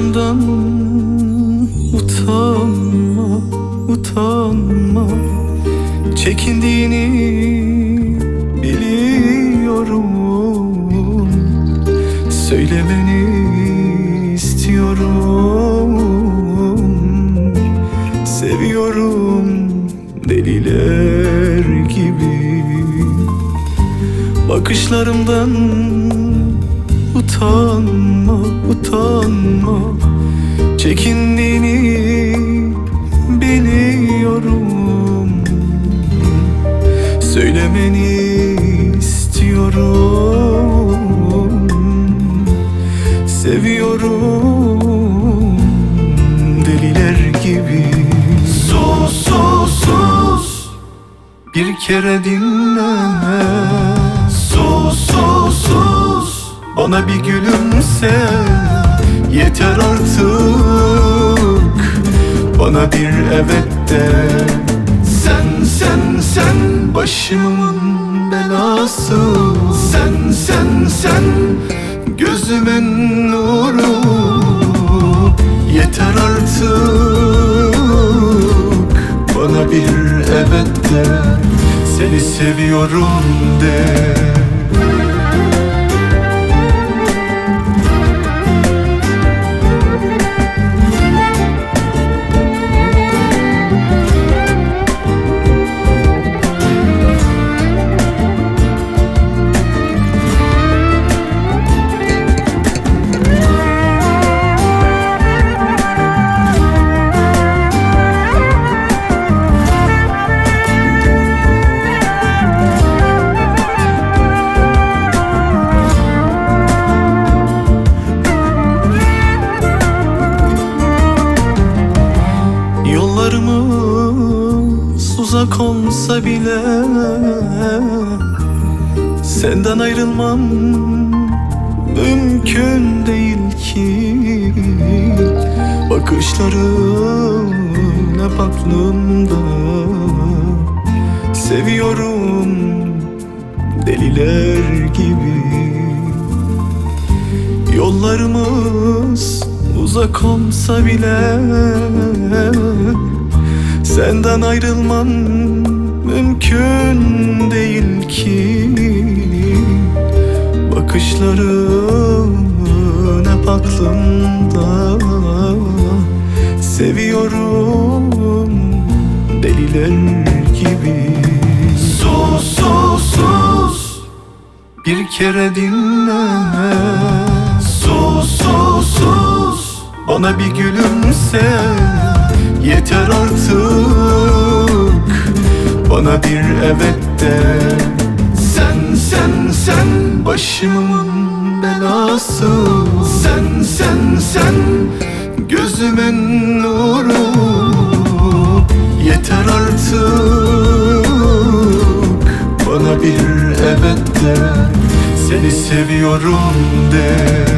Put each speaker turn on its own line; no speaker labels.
Bakışlarımdan utanma, utanma. Çekindiğini biliyorum. Söylemeni istiyorum. Seviyorum deliler gibi. Bakışlarımdan utanma, utanma. Çekindiğini biliyorum. Söylemeni istiyorum. Seviyorum deliler gibi. Sus, sus, sus, bir kere dinle. Sus, sus, sus, bana bir gülümse. Yeter artık, bana bir evet de. Sen, sen, sen başımın belası. Sen, sen, sen gözümün nuru. Yeter artık, bana bir evet de. Seni seviyorum de. Yollarımız uzak olsa bile senden ayrılmam mümkün değil ki. Bakışların hep aklımda. Seviyorum deliler gibi. Yollarımız uzak olsa bile senden ayrılmam mümkün değil ki. Bakışların hep aklımda. Seviyorum deliler gibi. Sus, sus, sus, bir kere dinle. Sus, sus, sus, bana bir gülümse. Yeter artık, bana bir evet de. Sen, sen, sen başımın belası. Sen, sen, sen gözümün nuru. Yeter artık, bana bir evet de. Seni seviyorum de.